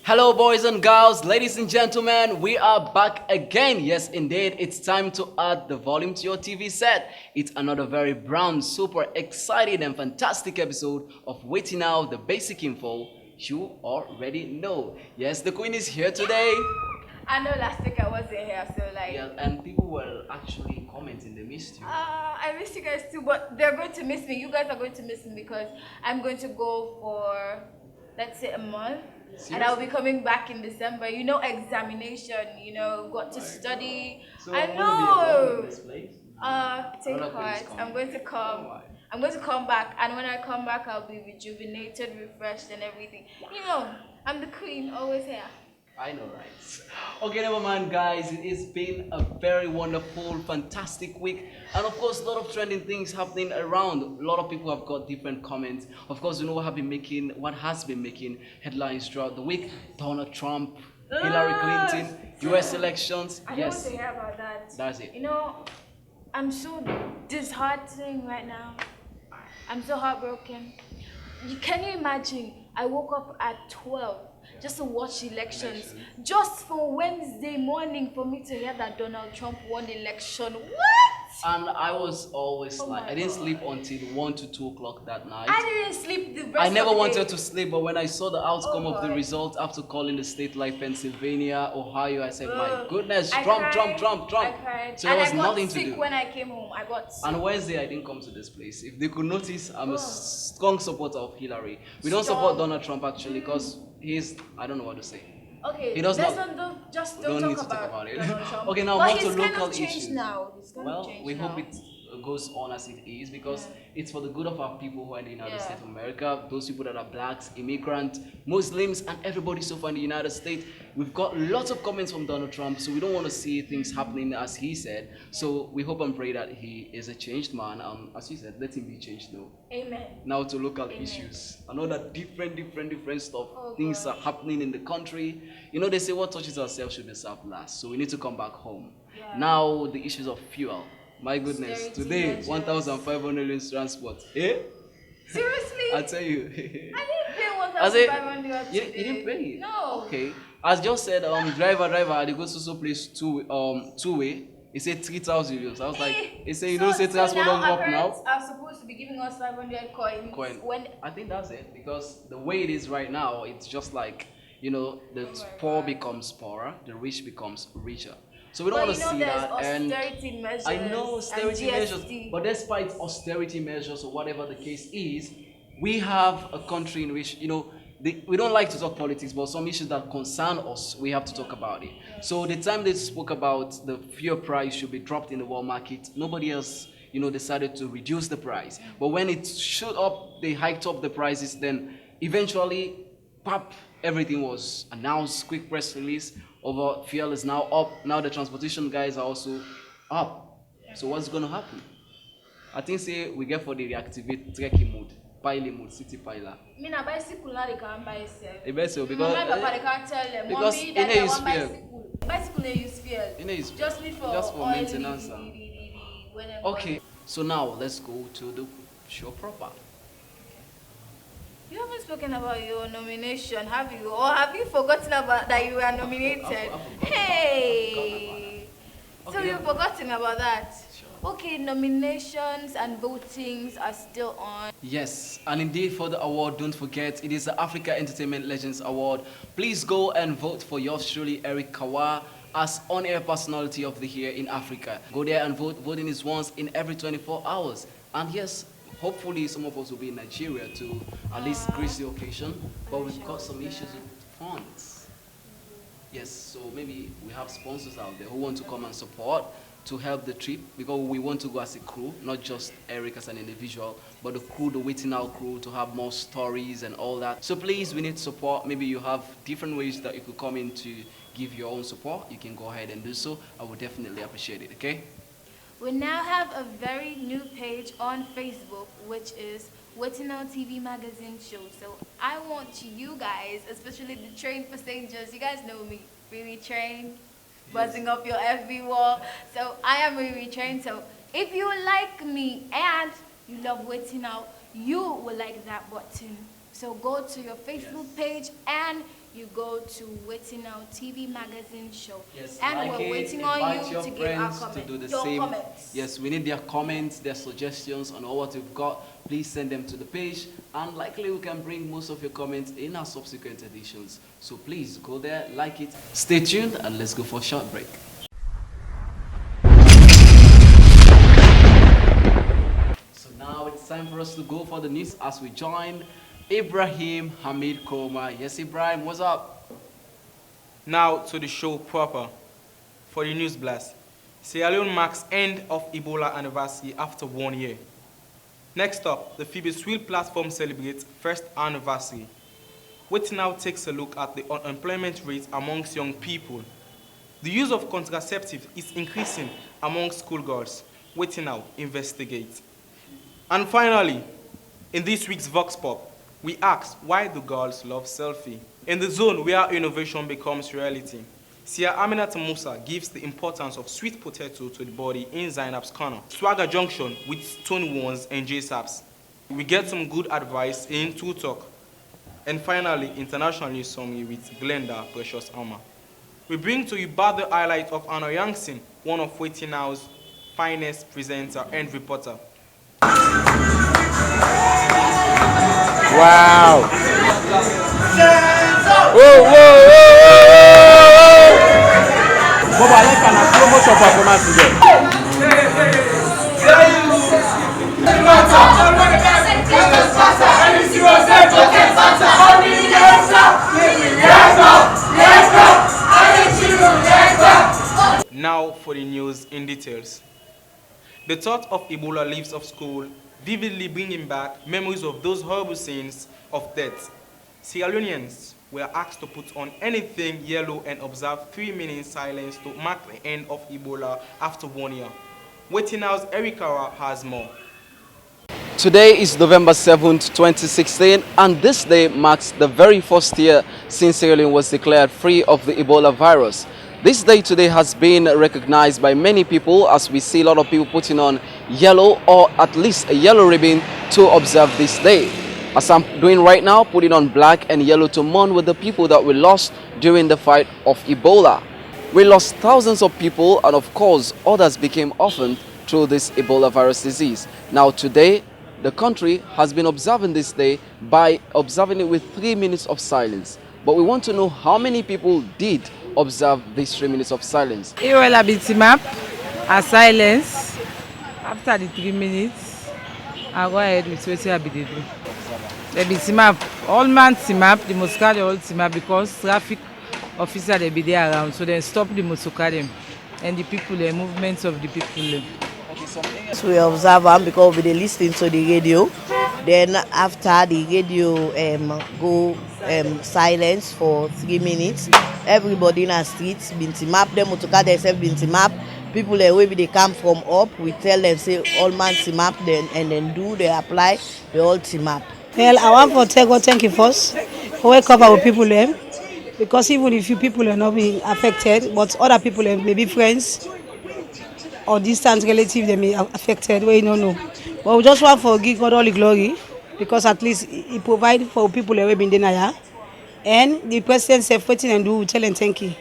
Hello, boys and girls, ladies and gentlemen, we are back again. Yes, indeed, it's time to add the volume to your TV set. It's another very brand, super exciting, and fantastic episode of Wetin Now, the basic info you already know. Yes, the queen is here today. I know last week I wasn't here, so like. Yeah, and people were actually commenting they missed you. I miss you guys too, but they're going to miss me. You guys are going to miss me because I'm going to go for, let's say, a month. Seriously? And I'll be coming back in December. You know, examination. You know, got to study. So I know. Take heart. I'm going to come. I'm going to come back, and when I come back, I'll be rejuvenated, refreshed, and everything. You know, I'm the queen, always here. I know, right? Okay, never mind, guys. It's been a very wonderful, fantastic week. And of course, a lot of trending things happening around. A lot of people have got different comments. Of course, you know what has been making headlines throughout the week. Donald Trump, Hillary Clinton, US elections. I don't want to hear about that. That's it. You know, I'm so disheartened right now. I'm so heartbroken. Can you imagine? I woke up at 12 just to watch elections. Just for Wednesday morning for me to hear that Donald Trump won the election. What? And I was always I didn't sleep until 1 to 2 o'clock that night. I didn't sleep the rest I never of the wanted day. to sleep, but when I saw the outcome of the result after calling the state like Pennsylvania, Ohio, I said, my goodness, Trump. I cried. So there was nothing to do. I got sick when I came home. I got sick. And Wednesday, I didn't come to this place. If they could notice, I'm a strong supporter of Hillary. We don't support Donald Trump, actually, because I don't know what to say. Okay, he does not. Don't need to talk about it. Donald Trump. Okay, now but on to local kind of issues. Now. Well, we hope it goes on as it is because it's for the good of our people who are in the United States of America, those people that are blacks, immigrants, Muslims, and everybody so far in the United States. We've got lots of comments from Donald Trump, so we don't want to see things happening as he said. So we hope and pray that he is a changed man. As he said, let him be changed now. Amen. Now to local issues. I know that different stuff, things are happening in the country. You know, they say what touches ourselves should be served last. So we need to come back home. Yeah. Now the issues of fuel. My goodness, today 1,500 in transport. Eh? Seriously? I tell you. I didn't pay 1,500 today. You didn't pay it? No. Okay. As just said, driver, they go to some place two-way. He said 3,000 euros. I was like, he said, you don't say transport don't go up now? Are supposed to be giving us 500 coins. When I think that's it, because the way it is right now, it's just like, you know, the poor becomes poorer, the rich becomes richer. So we don't want to see that. And measures, I know austerity measures, but despite austerity measures or whatever the case is, we have a country in which, you know, we don't like to talk politics, but some issues that concern us, we have to talk about it. So the time they spoke about the fuel price should be dropped in the world market, nobody else, you know, decided to reduce the price. But when it shot up, they hiked up the prices, then eventually, pop, everything was announced, quick press release over fuel is now up. Now the transportation guys are also up. So what's going to happen? I think say we get for the reactivate trekking mode. Pilot mode, city pilot. Me na bicycle now they can't buy itself. A bicycle because my papa they can't tell them. Because Mommy, that they use want fuel. Bicycle they use fuel. Just for maintenance. Okay, so now let's go to the show proper. You haven't spoken about your nomination, have you? Or have you forgotten about that you were nominated? Hey! So you've forgotten about that? Okay, nominations and votings are still on. Yes, and indeed for the award, don't forget, it is the Africa Entertainment Legends Award. Please go and vote for yours truly, Eric Kawa, as on-air personality of the year in Africa. Go there and vote. Voting is once in every 24 hours. And yes, hopefully some of us will be in Nigeria to at least grace the occasion. But we've got some issues with funds. Yes, so maybe we have sponsors out there who want to come and support to help the trip, because we want to go as a crew, not just Eric as an individual, but the crew, the Wetin Now crew, to have more stories and all that. So please, we need support. Maybe you have different ways that you could come in to give your own support. You can go ahead and do so. I would definitely appreciate it, okay? We now have a very new page on Facebook, which is Wetin Now TV Magazine Show. So I want you guys, especially the trained passengers, you guys know me, really trained, buzzing up your FB wall. So I am really trained. So If you like me and you love Wetin Now, you will like that button. So go to your Facebook page and you go to Wetin Now TV magazine show. Yes, and like we're waiting on you to give our comments. To do the your same. comments. Yes, we need their comments, their suggestions on what we've got. Please send them to the page, and likely we can bring most of your comments in our subsequent editions. So please go there, like it. Stay tuned, and let's go for a short break. So now it's time for us to go for the news as we join Ibrahim Hamid Koma. Yes, Ibrahim, what's up? Now to the show proper. For the news blast, Sierra Leone marks end of Ebola anniversary after 1 year. Next up, the Phoebus Wheel platform celebrates first anniversary. Wetin Now takes a look at the unemployment rate amongst young people. The use of contraceptives is increasing among schoolgirls. Wetin Now investigates. And finally, in this week's Vox Pop, we ask why do girls love selfie? In the zone where innovation becomes reality, Sia Aminat Musa gives the importance of sweet potato to the body in Zainab's corner. Swagger Junction with Stone Ones and J-Saps. We get some good advice in Two Talk. And finally, international news summary with Glenda Precious Alma. We bring to you about the highlight of Anna Youngson, one of Wetin Now's finest presenter and reporter. Wow! Whoa, whoa, whoa, whoa! Bobo, I like an promotion performance today. Now for the news in details. The thought of Ebola leaves of school, vividly bringing back memories of those horrible scenes of death. Sierra Leoneans were asked to put on anything yellow and observe 3 minutes silence to mark the end of Ebola after 1 year. Wetin Now's Erikawa has more. Today is November 7th, 2016, and this day marks the very first year since Sierra Leone was declared free of the Ebola virus. This day today has been recognized by many people, as we see a lot of people putting on yellow or at least a yellow ribbon to observe this day. As I'm doing right now, putting on black and yellow to mourn with the people that we lost during the fight of Ebola. We lost thousands of people, and of course others became orphaned through this Ebola virus disease. Now today, the country has been observing this day by observing it with 3 minutes of silence. But we want to know how many people did observe these 3 minutes of silence. It will be timap, a silence. After the 3 minutes, I go ahead with what I be doing. There be timap, all man timap, the Moscow all timap because traffic officer they be there around, so they stop the Moscow them and the people, the movements of the people. So we observe them because we listen to the radio. Then after the radio go silence for 3 minutes, everybody in the streets been to map them, motocar themselves been to map. People where they come from up, we tell them say all man to map then and then do they apply, they all team up. Well, I want to tell God thank you first for wake up our people them, because even if you people are not being affected, but other people maybe friends or distant relatives they may affected, we don't know. But we just want to give God all the glory, because at least He provide for people who have been denied. And the president said, "Wetin and do, tell and thank you."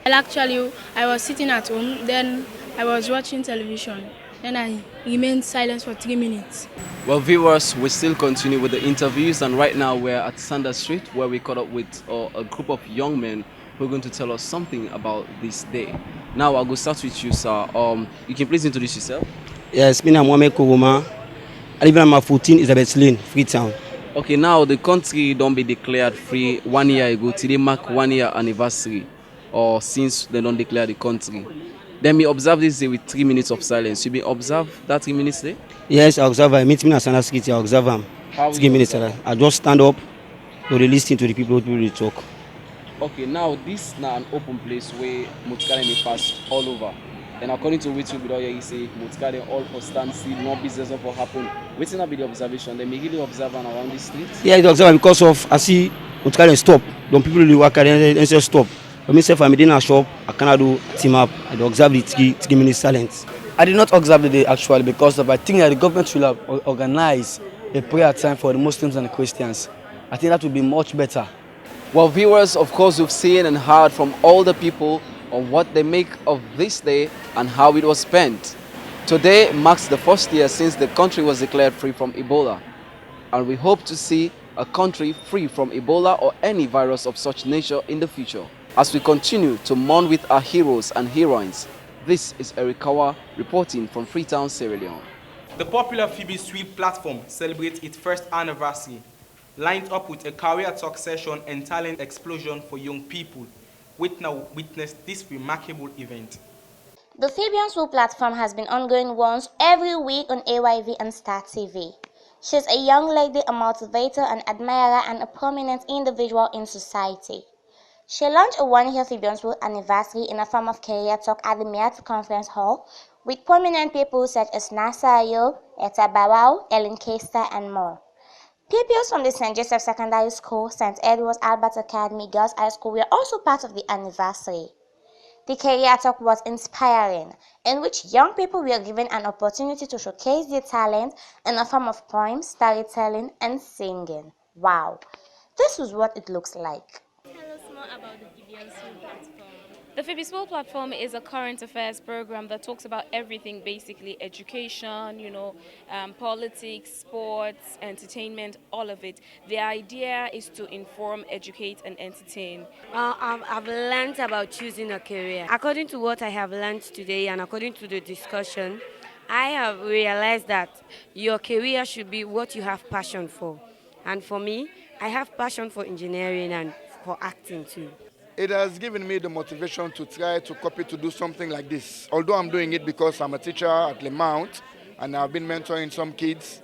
Well, actually, I was sitting at home, then I was watching television. Then I remained silent for 3 minutes. Well, viewers, we still continue with the interviews, and right now we're at Sanders Street, where we caught up with a group of young men who are going to tell us something about this day. Now, I'll go start with you, sir. You can please introduce yourself. Yes, I'm Mohamed Kourouma. I live in my 14 Elizabeth Lane, Freetown. Okay, now the country don't be declared free 1 year ago. Today mark 1 year anniversary, or since they don't declare the country. Then we observe this day with 3 minutes of silence. You be observe that 3 minutes day? Yes, I observe. I meet me at Sanders Street. I observe them. 3 minutes. I just stand up to listen to the people who talk. Okay, now this now an open place where Motkale may pass all over. And according to which we don't say Motkale all for standstill, no business of what happen. Waiting to be the observation. They may really observe around the streets. Yeah, I observe because of I see Motkale stop. Don't people really work and say stop. For myself, I'm in a shop. I cannot do team up. I observe the 3 minutes silence. I did not observe the day actually because I think that the government should have organized a prayer time for the Muslims and the Christians. I think that would be much better. Well, viewers, of course, we've seen and heard from all the people on what they make of this day and how it was spent. Today marks the first year since the country was declared free from Ebola, and we hope to see a country free from Ebola or any virus of such nature in the future. As we continue to mourn with our heroes and heroines, this is Eric Kawa reporting from Freetown, Sierra Leone. The popular Phoebe Sweep platform celebrates its first anniversary, lined up with a career talk session and talent explosion for young people. Wetin Now witnessed this remarkable event. The Fabian School platform has been ongoing once every week on AYV and Star TV. She's a young lady, a motivator, an admirer, and a prominent individual in society. She launched a one-year Fabian School anniversary in a form of career talk at the Miat Conference Hall with prominent people such as Nasa Ayub, Etta Barau, Ellen Kester, and more. Pupils from the St. Joseph Secondary School, St. Edward's Albert Academy Girls High School were also part of the anniversary. The career talk was inspiring, in which young people were given an opportunity to showcase their talent in the form of poems, storytelling, and singing. Wow, this is what it looks like. Tell us more about the Fabian School platform. The Phoebe School platform is a current affairs program that talks about everything, basically education, politics, sports, entertainment, all of it. The idea is to inform, educate, and entertain. I've learned about choosing a career. According to what I have learned today and according to the discussion, I have realized that your career should be what you have passion for. And for me, I have passion for engineering and for acting too. It has given me the motivation to try to copy to do something like this. Although I'm doing it because I'm a teacher at Le Mount and I've been mentoring some kids,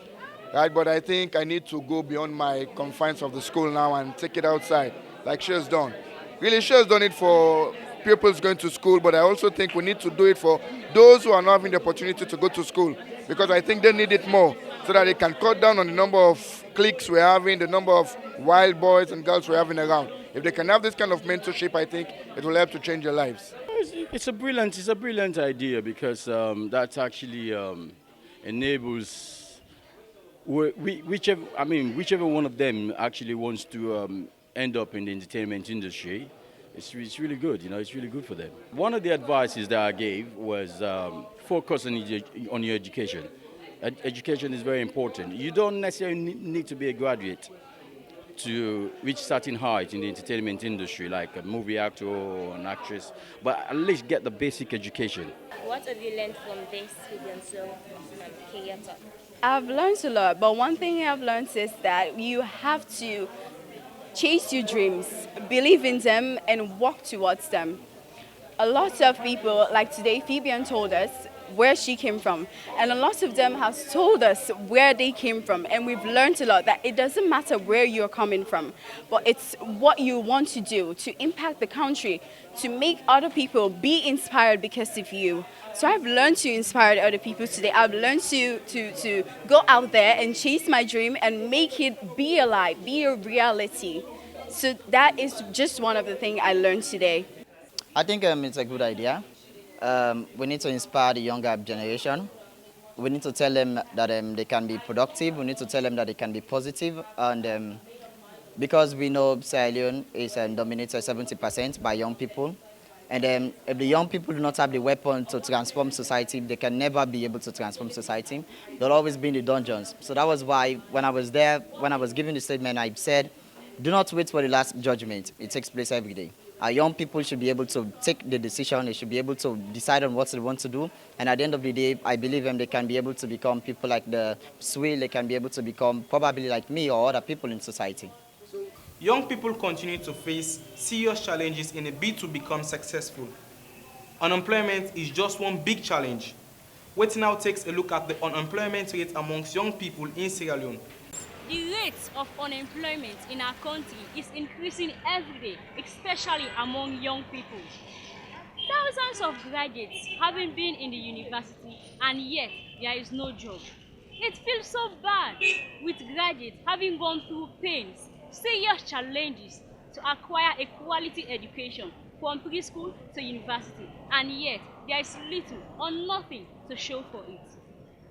right? But I think I need to go beyond my confines of the school now and take it outside, like she has done. Really, she has done it for pupils going to school, but I also think we need to do it for those who are not having the opportunity to go to school, because I think they need it more so that they can cut down on the number of cliques we're having, the number of wild boys and girls we're having around. If they can have this kind of mentorship, I think it will help to change their lives. It's a brilliant idea because that actually enables whichever one of them actually wants to end up in the entertainment industry. It's really good, it's really good for them. One of the advices that I gave was focus on your education. Education is very important. You don't necessarily need to be a graduate to reach certain height in the entertainment industry, like a movie actor or an actress, but at least get the basic education. What have you learned from this Fabian School career talk? I've learned a lot, but one thing I've learned is that you have to chase your dreams, believe in them, and work towards them. A lot of people, like today, Fabian told us where she came from, and a lot of them have told us where they came from, and we've learned a lot that it doesn't matter where you're coming from, but it's what you want to do to impact the country, to make other people be inspired because of you. So I've learned to inspire other people today. I've learned to go out there and chase my dream and make it be alive, be a reality. So that is just one of the things I learned today. I think it's a good idea. We need to inspire the younger generation. We need to tell them that they can be productive. We need to tell them that they can be positive. And because we know Sierra Leone is dominated 70% by young people. And if the young people do not have the weapon to transform society, they can never be able to transform society. They'll always be in the dungeons. So that was why when I was there, when I was giving the statement, I said, do not wait for the last judgment. It takes place every day. Our young people should be able to take the decision. They should be able to decide on what they want to do. And at the end of the day, I believe they can be able to become people like the Swill. They can be able to become probably like me or other people in society. Young people continue to face serious challenges in a bid to become successful. Unemployment is just one big challenge. Wetin Now takes a look at the unemployment rate amongst young people in Sierra Leone. The rate of unemployment in our country is increasing every day, especially among young people. Thousands of graduates haven't been in the university and yet there is no job. It feels so bad with graduates having gone through pains, serious challenges to acquire a quality education, from preschool to university, and yet there is little or nothing to show for it.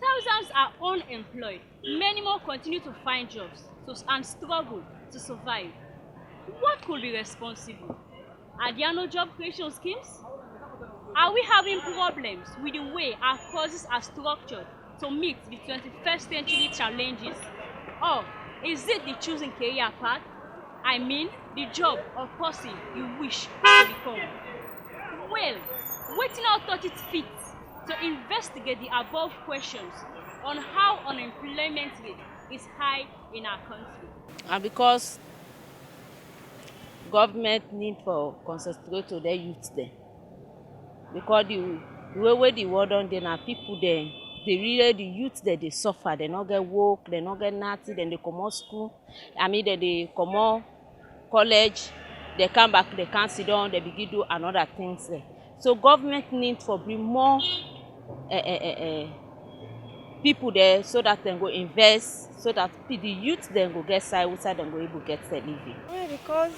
Thousands are unemployed. Many more continue to find jobs and struggle to survive. What could be responsible? Are there no job creation schemes? Are we having problems with the way our courses are structured to meet the 21st century challenges? Or is it the choosing career path? I mean, the job or person you wish to become? Well, Wetin Now thought it fit to investigate the above questions on how unemployment rate is high in our country. And because government need for concentrate to their youth dem, because the way wey the world don dey na people dem dey really the youth dem dey suffer, dem no get work, dem no get nothing, dem dey comot school, dem dey comot college, dem come back, dem come sit down, dem begin do another things there. So government need for bring more people there so that dem go invest, so that the youth dem go get side wey dem go able get a living. Well,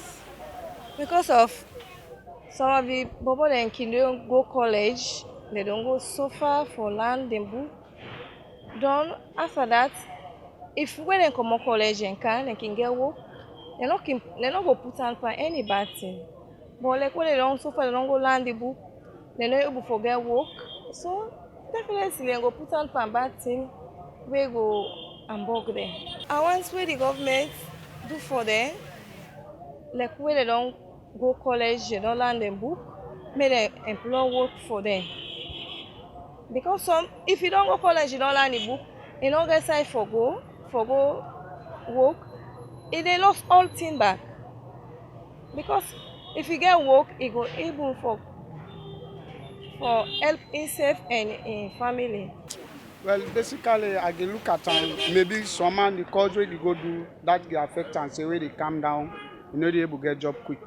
because of some of the bobo dem don't go college, they don't go so far for land dem book. Then after that, if when they come out college they can get work, they not go put on for any bad thing. But like when they don't so far, they don't go land the book, they not able to get work. So definitely they go put on for bad thing, we go and bug them. And once where the government do for them, like when they don't go college, they don't learn them book, may they employ work for them. Because if you don't go college, you don't learn the book, you don't get side for go work, they lost all thing back. Because if you get work, it go able for help himself and in family. Well, basically, I can look at maybe someone the cause where they go do that they affect and say where they calm down, they able to get job quick.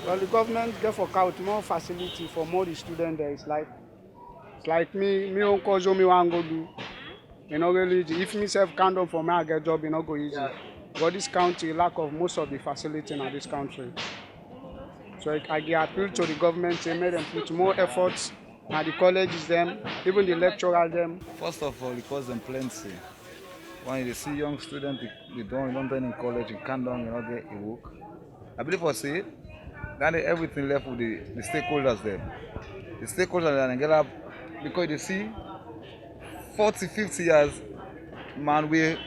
Well, the government get for out more facility for more the students there. It's like me on cause me want go do. You know really easy. If myself can't do for me, I get job, you know go easy. But this country lack of most of the facility in this country. So I appeal to the government to make them put more efforts. And the colleges them, even the lecturers them. First of all, it cause them plenty. When you see young students, they don't in college, you can't do, you not get a work. I believe for say, then everything left with the stakeholders there. The stakeholders and get up because you see 40, 50 years, man, we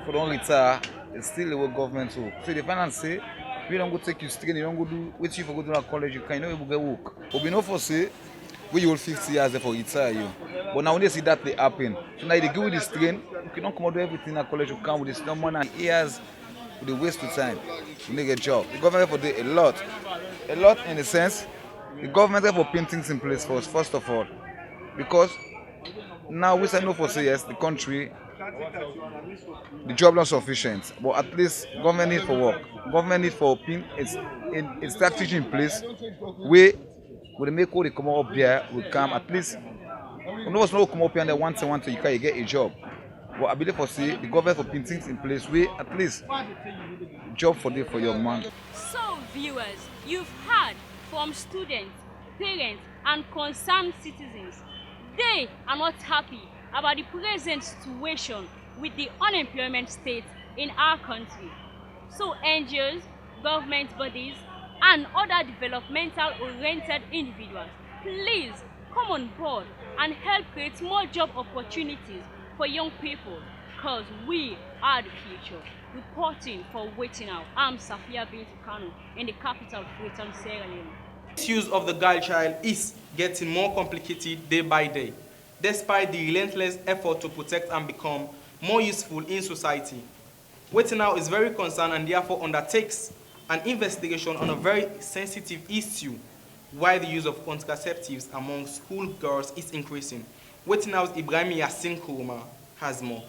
for don't retire, it's still the work government so. So the finance say, we don't go take you straight, you don't go do what you for go to college, you can able get work. But we know for say, we hold 50 years for retire you. But now when they see that they happen, so now they give you this train, you cannot come out do everything at college, you come with this no money and years with the waste of time. You need a job. The government for do a lot in the sense, the government have for putting things in place for us, first of all. Because now we say no for say yes, the country, the job not sufficient, but at least government need for work. Government need for its strategy in place where we make all the come up here, we come at least. We know no come up here and they want to you can get a job. But I believe for say the government for putting things in place where at least job for your man. So viewers, you've heard from students, parents and concerned citizens. They are not happy about the present situation with the unemployment state in our country. So NGOs, government bodies and other developmental-oriented individuals, please come on board and help create more job opportunities for young people, because we are the future. Reporting for Wetin Now, I'm Safia Bintu Kanu in the capital of Freetown, Sierra Leone. Misuse of the girl child is getting more complicated day by day, despite the relentless effort to protect and become more useful in society. Wetin Now is very concerned and therefore undertakes an investigation on a very sensitive issue, why the use of contraceptives among school girls is increasing. Wetin Now's Ibrahim Yassin Kuruma has more.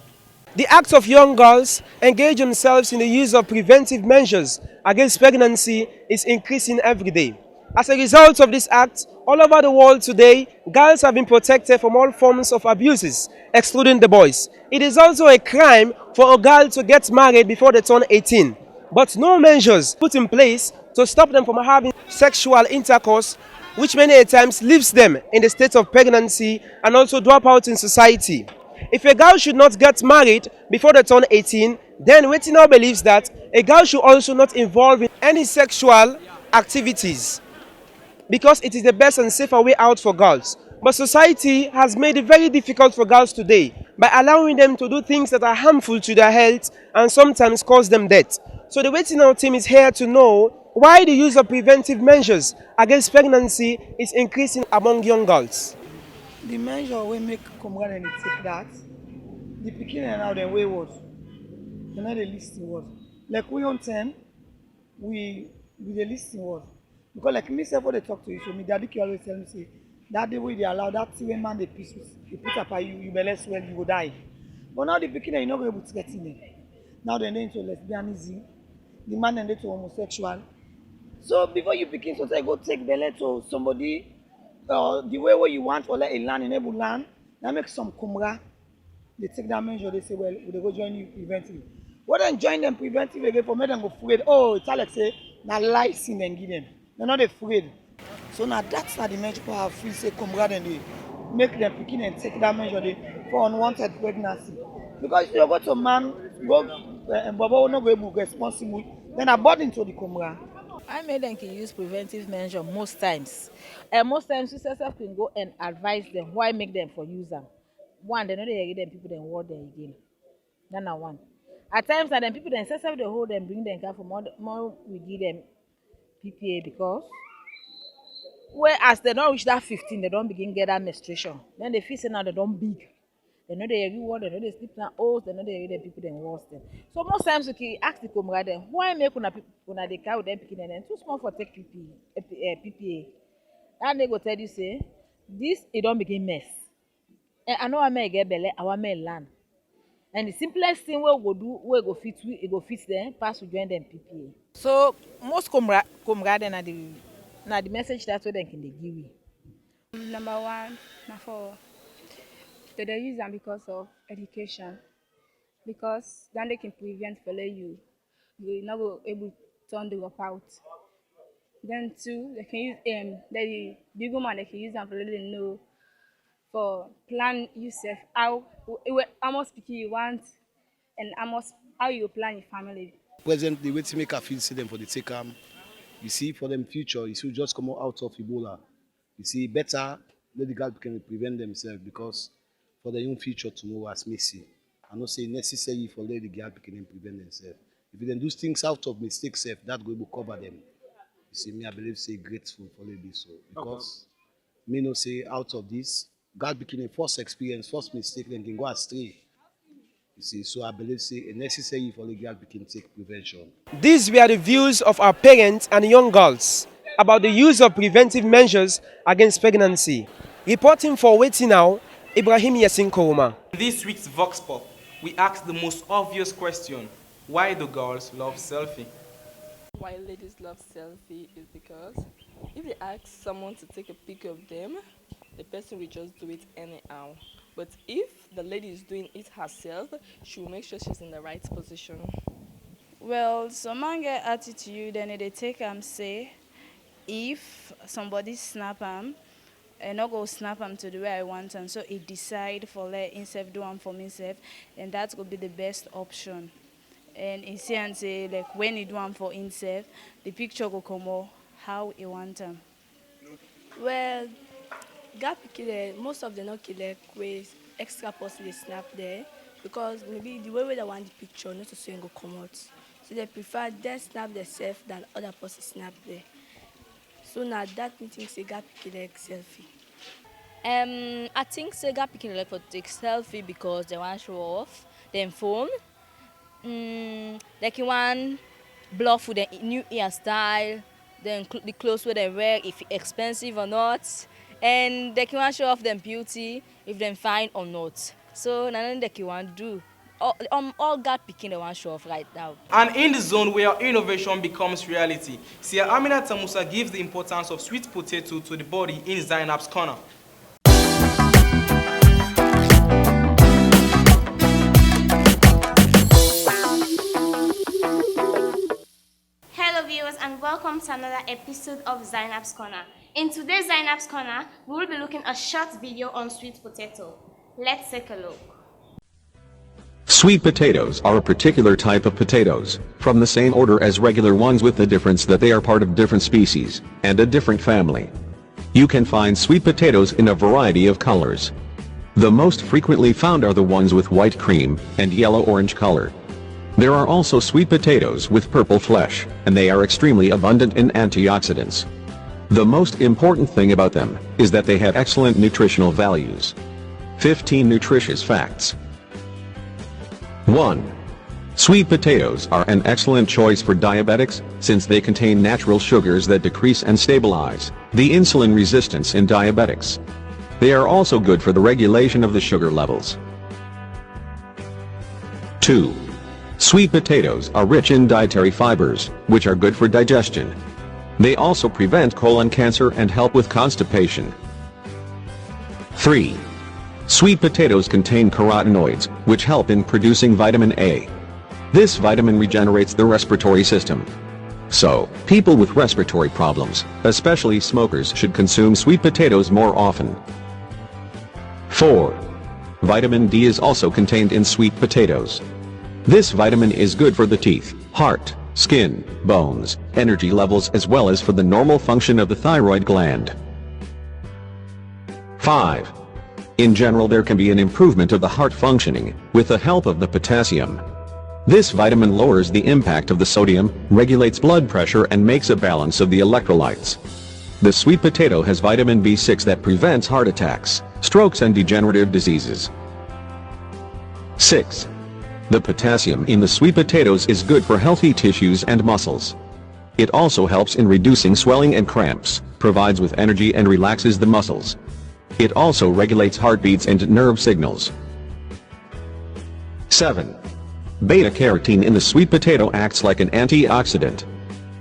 The acts of young girls engage themselves in the use of preventive measures against pregnancy is increasing every day. As a result of this act, all over the world today, girls have been protected from all forms of abuses, excluding the boys. It is also a crime for a girl to get married before they turn 18. But no measures put in place to stop them from having sexual intercourse, which many a times leaves them in the state of pregnancy and also drop out in society. If a girl should not get married before they turn 18, then Wetin Now believes that a girl should also not involve in any sexual activities because it is the best and safer way out for girls. But society has made it very difficult for girls today by allowing them to do things that are harmful to their health and sometimes cause them death. So the Wetin Now team is here to know why the use of preventive measures against pregnancy is increasing among young girls. The measure we make come and take that. The pikin and now dem wayward. They no dey lis ten word. Like we on time, we dey lis ten word. Because like me sef wey dey talk to you, so me daddy can always tell me say that day wey dey allow that thing wey man dey piss with, dey put up you belle swell, you go die. But now the pikin dem you no go able to get in them. Now dem dey into lesbianism, the man dem dey to homosexual. So before you pikin so say go take belle to somebody the way you want or let a land enable land, that make some kumra. They take that measure, they say, well, they go join you preventively. What then join them preventively again for make them go afraid? Oh, it's like say, now license and give them. They're not afraid. So now that's not the measure I feel say kumra and they make them begin and take that measure for unwanted pregnancy. Because if you go to man, go and Baba will not go able to be responsible, then abort into the kumra. I made them can use preventive measure most times. And most times you yourself can go and advise them why make them for use them. One, they know they get them people then word them again. That's not one. At times and then people then say they hold them, bring them for more we give them PPA because whereas they don't reach that 15, they don't begin get that menstruation. Then they feel say now they don't big. They know they agree what, they know they sleep now old, they know they agree people then worse them. So most times you can ask the comrade then why make una people una they carry them picking and too small for take PPA. And they go tell you say this it don't begin mess. And I know I may get belly, I may land. And the simplest thing we go do, we go fit them, pass to join them PPA. So most comrade na the message that way they can give you. Number one, for they use them because of education. Because then they can prevent you not go able to turn the work out. Then two, they can use the big woman they can use them for let them know for plan yourself how much people you want and how you plan your family. Present the way to make a feel see them for the take you see for them future, you should just come out of Ebola. You see better let the girl can prevent themselves because for the young future tomorrow as Messi. I not say necessary for let the girl can prevent themselves. If you then do things out of mistakes, that will cover them. You see me, I believe say grateful for this so because me no say out of this, God became a first experience, first mistake, then can go astray. You see, so I believe say necessary for the girl can take prevention. These were the views of our parents and young girls about the use of preventive measures against pregnancy. Reporting for Wetin Now, Ibrahim Yasin Koroma. In this week's Vox Pop, we asked the most obvious question: why do girls love selfie? Why ladies love selfie is because if they ask someone to take a pic of them, the person will just do it anyhow. But if the lady is doing it herself, she will make sure she's in the right position. Well, some man get attitude and they take say if somebody snap and not go snap to the way I want and so it decide for let himself do for himself, and that could be the best option. And he say and say like when he do for himself, the picture go come out how he want them. Well, gap killer most of them not killer with extra post they snap there because maybe the way they want the picture not to say go come out. So they prefer they snap themselves than other posts snap there. So now that me think say gap killer selfie. I think Sega picking like for take selfie because they want to show off their phone. Like you want bluff with the new hairstyle, then the clothes where they wear, if it's expensive or not, and they can want show off them beauty, if they're fine or not. So nothing they can want do. All God picking they want show off right now. And in the zone where innovation becomes reality, Sia Amina Tamusa gives the importance of sweet potato to the body in Zainab's corner. Hello viewers and welcome welcome to another episode of Zainab's Corner. In today's Zainab's Corner, we will be looking at a short video on sweet potato. Let's take a look. Sweet potatoes are a particular type of potatoes, from the same order as regular ones with the difference that they are part of different species, and a different family. You can find sweet potatoes in a variety of colors. The most frequently found are the ones with white cream and yellow-orange color. There are also sweet potatoes with purple flesh, and they are extremely abundant in antioxidants. The most important thing about them is that they have excellent nutritional values. 15 nutritious facts. 1. Sweet potatoes are an excellent choice for diabetics, since they contain natural sugars that decrease and stabilize the insulin resistance in diabetics. They are also good for the regulation of the sugar levels. 2. Sweet potatoes are rich in dietary fibers, which are good for digestion. They also prevent colon cancer and help with constipation. 3. Sweet potatoes contain carotenoids, which help in producing vitamin A. This vitamin regenerates the respiratory system. So, people with respiratory problems, especially smokers, should consume sweet potatoes more often. 4. Vitamin D is also contained in sweet potatoes. This vitamin is good for the teeth, heart, skin, bones, energy levels, as well as for the normal function of the thyroid gland. 5. In general, there can be an improvement of the heart functioning with the help of the potassium. This vitamin lowers the impact of the sodium, regulates blood pressure, and makes a balance of the electrolytes. The sweet potato has vitamin B6 that prevents heart attacks, strokes, and degenerative diseases. 6. The potassium in the sweet potatoes is good for healthy tissues and muscles. It also helps in reducing swelling and cramps, provides with energy, and relaxes the muscles. It also regulates heartbeats and nerve signals. 7. Beta-carotene in the sweet potato acts like an antioxidant.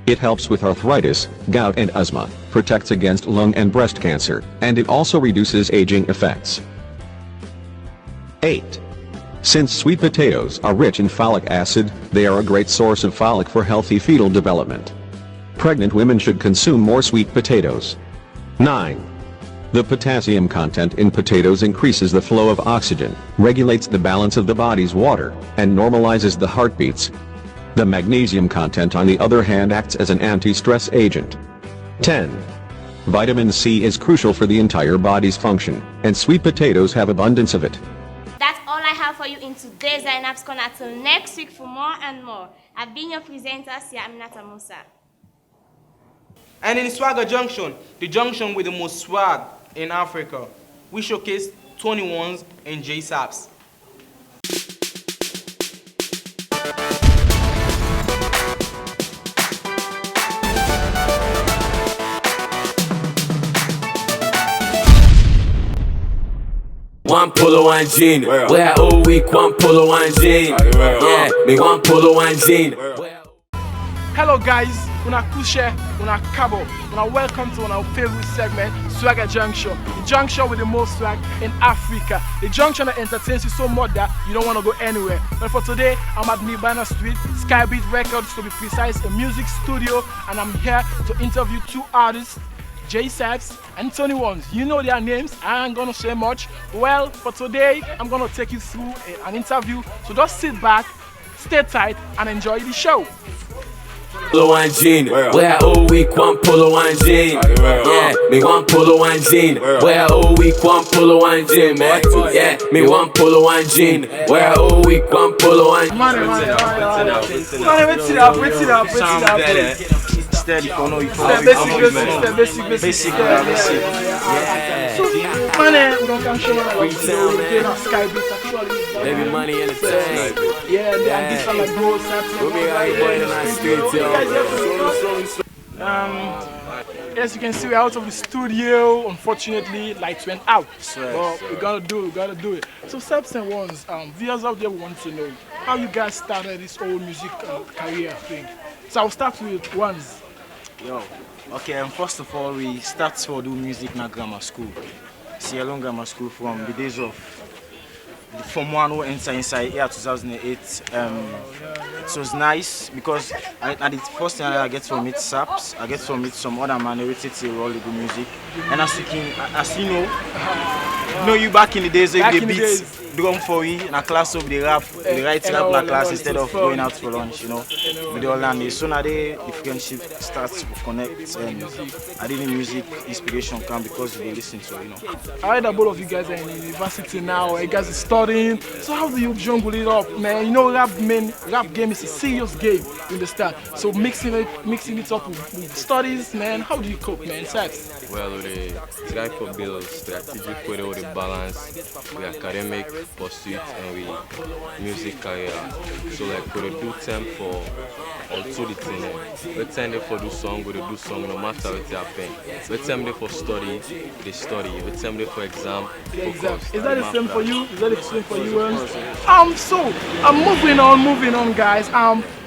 It helps with arthritis, gout, and asthma, protects against lung and breast cancer, and it also reduces aging effects. 8. Since sweet potatoes are rich in folic acid, they are a great source of folic for healthy fetal development. Pregnant women should consume more sweet potatoes. 9. The potassium content in potatoes increases the flow of oxygen, regulates the balance of the body's water, and normalizes the heartbeats. The magnesium content, on the other hand, acts as an anti-stress agent. 10. Vitamin C is crucial for the entire body's function, and sweet potatoes have abundance of it. That's all I have for you in today's Zainab's Corner. Till next week for more and more. I've been your presenter, Sia Aminata Musa. And in Swagger Junction, the junction with the most swag in Africa, we showcase 21s and J-Saps. One polo, one jean. Where all week, one polo, one jean. Yeah, me one polo, one jean. Hello guys, una kushe, una kabo, una welcome to our favorite segment, Swagger Junction. The junction with the most swag in Africa. The junction that entertains you so much that you don't want to go anywhere. But for today, I'm at Nibana Street, Skybeat Records to be precise, a music studio, and I'm here to interview two artists, J-Saps and 21s. You know their names, I ain't gonna say much. Well, for today, I'm gonna take you through an interview, so just sit back, stay tight, and enjoy the show. Polo one jean, where all week one polo one jean. Yeah, me one polo one jean. Where all week one polo one jean, man. Yeah, me one polo one jean. Where all week one polo one. Steady, for no, basic. We don't come show Baby money in the tank. Yeah, and this one like bro, as you can see, we're out of the studio. Unfortunately, lights went out. But we gotta do it. So, Saps and Ones, viewers out there want to know how you guys started this whole music career thing. So I'll start with Ones. Yo, okay, first of all, we start to do music in a grammar school. Sierra Leone Grammar School from the days of Form 1 who enter inside year 2008. It was nice because the first thing I get from it saps, I get from it some other minority to roll the good music. And as you know you back in the days when they beat drum for you in a class of the rap, the right rap in a class instead of going out for lunch, you know, with the Holland. So now the friendship starts to connect and I did music inspiration come because we listen to, you know. I heard that both of you guys are in university now, you guys are studying. So how do you jungle it up, man? You know, rap game is a serious game, you understand? So mixing it up with studies, man, how do you cope, man? Sex? Well, we try to build strategic way with the balance, with academic pursuit and with music career. So like we do time for all two the thing. We time they for do song, we do song no matter what happen. We time they for study, they study. We time they for exam, focus. Is that the same for you? Is that the same for you, Ernst? So I'm moving on, guys.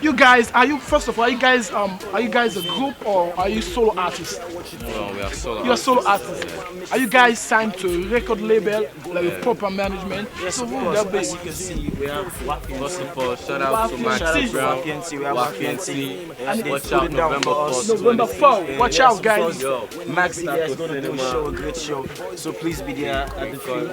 You guys, first of all, are you guys a group or are you solo artists? No, we are solo. You're solo artists. Yeah. Are you guys signed to a record label, like with proper management? Yes, so of course. As you can see, we have first of all, shout out to Max Brown, WAPNT. Watch out, November 4th. November 4th. Watch out, guys. Max is going to do a show, a great show. So please be there at the field.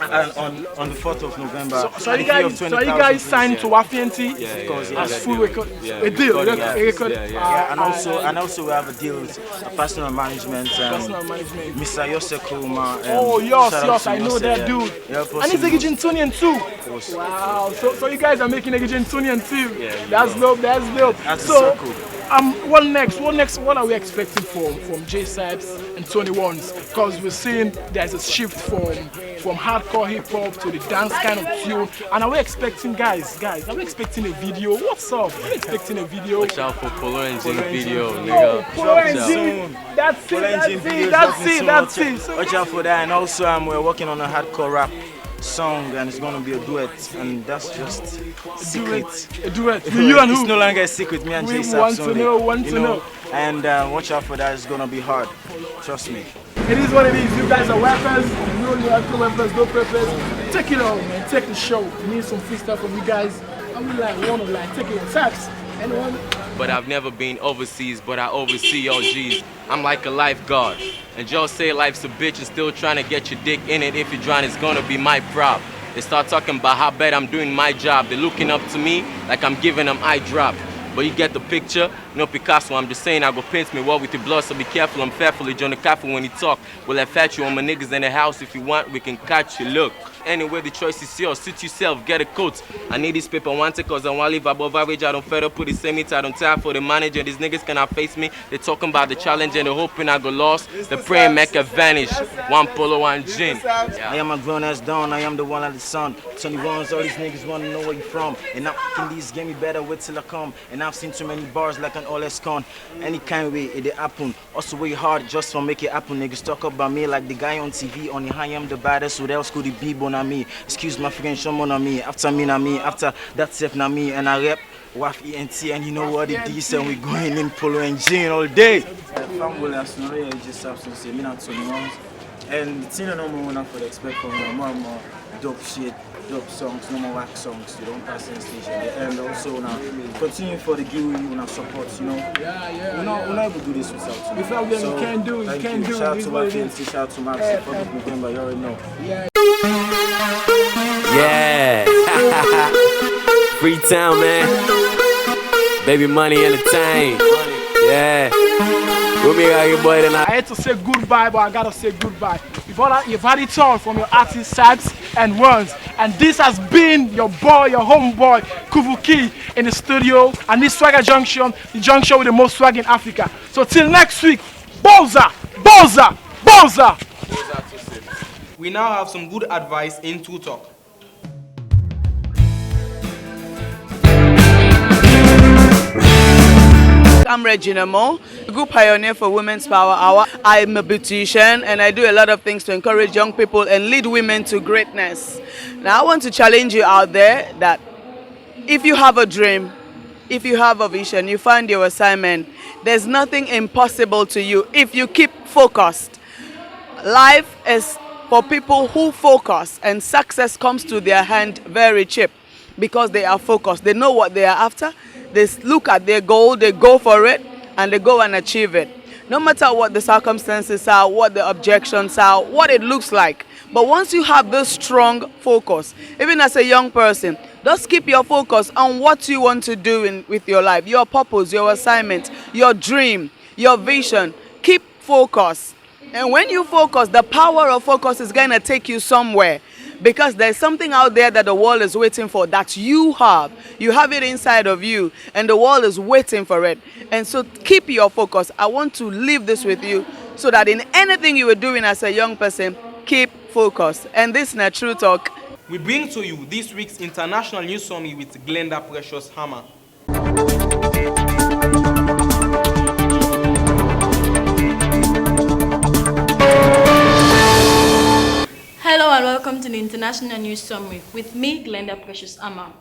And on the 4th of November. So are you guys signed to WAPNT? Yeah, of course. As full record, a deal, a record. And also we have a deal with personal management. Mr. Yosef Kuruma. Oh yes, I know that dude. And he's Argentinian too. Wow, so you guys are making Argentinian too. Yeah, that's dope. So what are we expecting from J-Saps and 21s? Because we're seeing there's a shift from hardcore hip hop to the dance kind of tune. And are we expecting guys, are we expecting a video? What's up? Are we expecting a video? Watch out for Polo Engine video, nigga. Polo Engine. That's it. Watch out for that. And also we're working on a hardcore rap song and it's gonna be a duet and that's just secret. A duet. With you and who? It's no longer a secret. Me and J-Saps want to know. And watch out for that. It's gonna be hard. Trust me. It is what it is. You guys are weapons. You know you have weapons, no purpose. Take it on, man. Take the show. We need some freestyle from you guys. I would want to take it in Saps. Anyone? But I've never been overseas, but I oversee all G's. I'm like a lifeguard. And Joe say life's a bitch and still trying to get your dick in it. If you drown, it's gonna be my prop. They start talking about how bad I'm doing my job. They're looking up to me like I'm giving them eye drop. But you get the picture, no Picasso, I'm just saying I go paint me well with the blood, so be careful, I'm fearfully John the Caffrey when he talk. We'll have fat you on my niggas in the house, if you want, we can catch you, look. Anyway, the choice is yours, suit yourself, get a coat. I need this paper, want it cause I want to live above average, I don't fed up with the same it, I don't time for the manager, these niggas cannot face me. They talking about the challenge and they hoping I go lost. The praying make it vanish, one polo, one gin. Yeah. I am a grown ass down, I am the one at the sun. 21s, all these niggas wanna know where you from. And I'm thinking these game me better wait till I come. And I've seen too many bars like an all con. Any kind of way it happen. Also way hard just for make it happen. Niggas talk about me like the guy on TV. On I am the baddest, so else could it be bon me. Excuse my French, someone on me. After me na me, after that self na me. And I rep WAF ENT and you know what it is. And we going in Polo Engine all day. And the thing I know more for the expect from more and more dope shit, dope songs, no more whack songs, you don't pass in station. And also now continue for the giveaway, you know, support, you know. Yeah. We'll never do this without you. Without them, you can't do it. You can't do it. Shout out to my friends, shout out to Max, public November, you already know. Yeah. Freetown, man. Baby Money Entertain. Yeah. With me right here, boy, tonight. I had to say goodbye, but I gotta say goodbye. You've had it all from your artists, Saps and Runs. And this has been your boy, your homeboy, Kuvuki in the studio. And this Swagger Junction, the junction with the most swag in Africa. So till next week, Boza, Boza, Boza. We now have some good advice in True Talk. I'm Regina Mo, a group pioneer for Women's Power Hour. I'm a beautician and I do a lot of things to encourage young people and lead women to greatness. Now I want to challenge you out there that if you have a dream, if you have a vision, you find your assignment, there's nothing impossible to you if you keep focused. Life is for people who focus, and success comes to their hand very cheap because they are focused. They know what they are after. They look at their goal, they go for it, and they go and achieve it. No matter what the circumstances are, what the objections are, what it looks like. But once you have this strong focus, even as a young person, just keep your focus on what you want to do with your life, your purpose, your assignment, your dream, your vision. Keep focus. And when you focus, the power of focus is going to take you somewhere, because there's something out there that the world is waiting for that you have. You have it inside of you, and the world is waiting for it. And so keep your focus. I want to leave this with you so that in anything you are doing as a young person, keep focus. And this is a true talk. We bring to you this week's International News Summary with Glenda Precious Hammer. Hello and welcome to the International News Summary with me, Glenda Precious Hammer.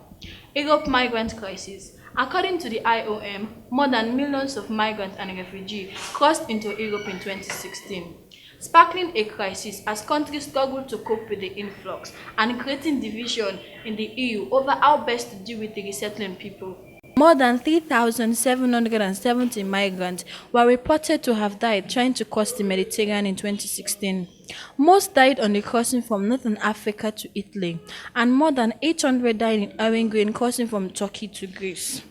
Europe migrant crisis. According to the IOM, more than millions of migrants and refugees crossed into Europe in 2016, sparkling a crisis as countries struggle to cope with the influx and creating division in the EU over how best to deal with the resettling people. More than 3,770 migrants were reported to have died trying to cross the Mediterranean in 2016. Most died on the crossing from Northern Africa to Italy, and more than 800 died in Hungary crossing from Turkey to Greece.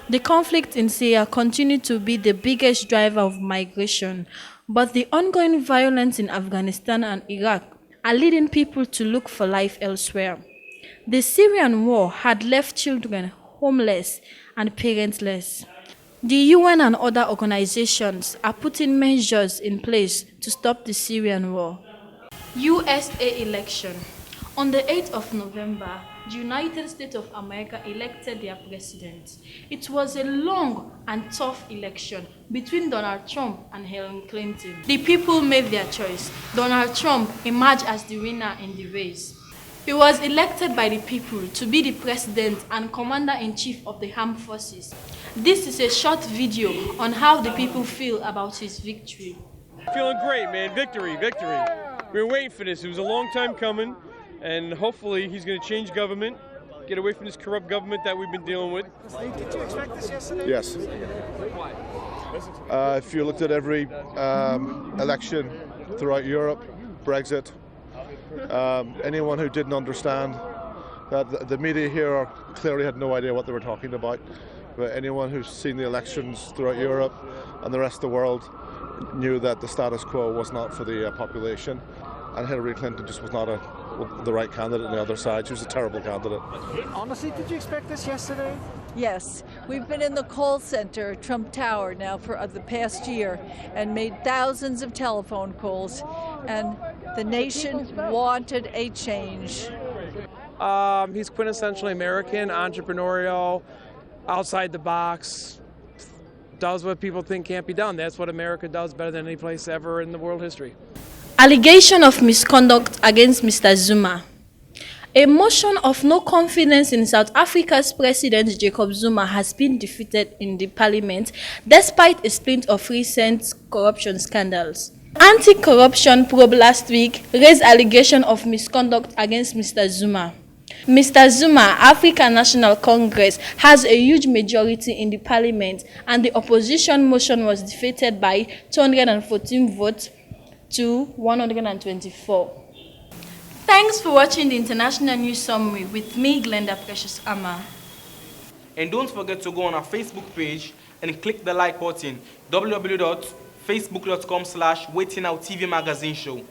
The conflict in Syria continued to be the biggest driver of migration, but the ongoing violence in Afghanistan and Iraq are leading people to look for life elsewhere. The Syrian war had left children homeless and parentless. The UN and other organizations are putting measures in place to stop the Syrian war. USA election. On the 8th of November, the United States of America elected their president. It was a long and tough election between Donald Trump and Hillary Clinton. The people made their choice. Donald Trump emerged as the winner in the race. He was elected by the people to be the president and commander-in-chief of the armed forces. This is a short video on how the people feel about his victory. Feeling great, man. Victory, victory. We were waiting for this. It was a long time coming, and hopefully he's going to change government, get away from this corrupt government that we've been dealing with. Did you expect this yesterday? Yes. If you looked at every election throughout Europe, Brexit, anyone who didn't understand that the media here clearly had no idea what they were talking about. But anyone who's seen the elections throughout Europe and the rest of the world knew that the status quo was not for the population, and Hillary Clinton just was not the right candidate on the other side. She was a terrible candidate. Honestly, did you expect this yesterday? Yes, we've been in the call center at Trump Tower now for the past year and made thousands of telephone calls, and the nation wanted a change. He's quintessentially American, entrepreneurial, outside the box, does what people think can't be done. That's what America does better than any place ever in the world history. Allegation of misconduct against Mr. Zuma. A motion of no confidence in South Africa's President Jacob Zuma has been defeated in the parliament despite a splint of recent corruption scandals. Anti-corruption probe last week raised allegation of misconduct against Mr. Zuma. Mr. Zuma, African National Congress, has a huge majority in the parliament, and the opposition motion was defeated by 214 votes to 124. Thanks for watching the International News Summary with me, Glenda Precious Hammer. And don't forget to go on our Facebook page and click the like button, www.facebook.com/Wetin Now TV Magazine Show.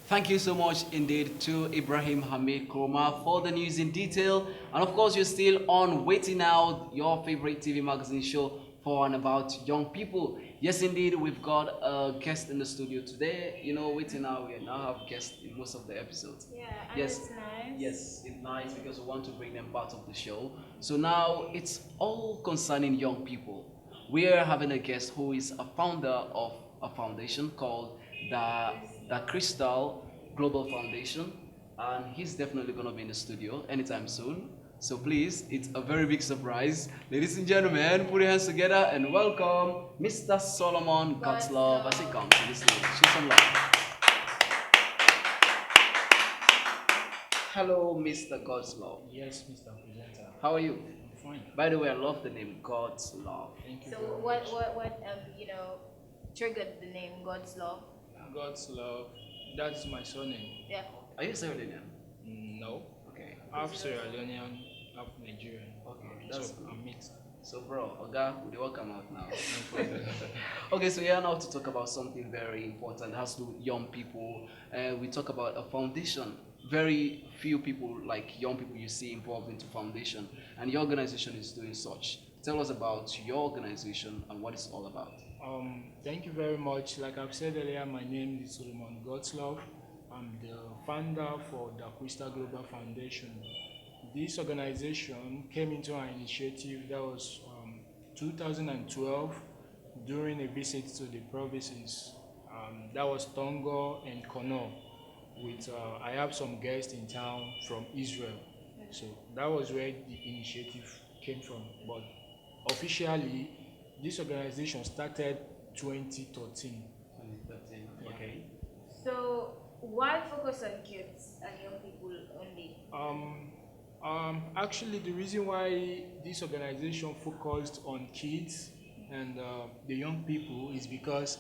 Thank you so much indeed to Ibrahim Hamid Kroma for the news in detail. And of course, you're still on Wetin Now, your favorite TV magazine show for and about young people. Yes, indeed, we've got a guest in the studio today. You know, Wetin Now, we now have guests in most of the episodes. Yeah, yes, it's nice. Yes, it's nice because we want to bring them part of the show. So now it's all concerning young people. We are having a guest who is a founder of a foundation called the Crystal Global Foundation, and he's definitely going to be in the studio anytime soon. So please, it's a very big surprise. Ladies and gentlemen, put your hands together and welcome Mr. Solomon Godslove as he comes to the stage. Show some love. Hello, Mr. God's Love. Yes, Mr. Presenter. How are you? I'm fine. By the way, I love the name God's Love. Thank you So very what much. triggered the name God's Love? God's love. That's my surname. Yeah. Are you Sierra Leonean? No. Okay. Half Sierra Leonean, half Nigerian. Okay, that's so good. I'm mixed. So, bro, Oga, we welcome out now. Okay, so here now to talk about something very important. It has to do with young people. We talk about a foundation. Very few people, like young people, you see involved into foundation, and your organization is doing such. Tell us about your organization and what it's all about. Thank you very much. Like I've said earlier, my name is Solomon Godslove. I'm the founder for the Aquista Global Foundation. This organization came into our initiative that was 2012 during a visit to the provinces. That was Tongo and Kono. I have some guests in town from Israel. So that was where the initiative came from. But officially, this organization started 2013. 2013, okay. So why focus on kids and young people only? Actually, the reason why this organization focused on kids and the young people is because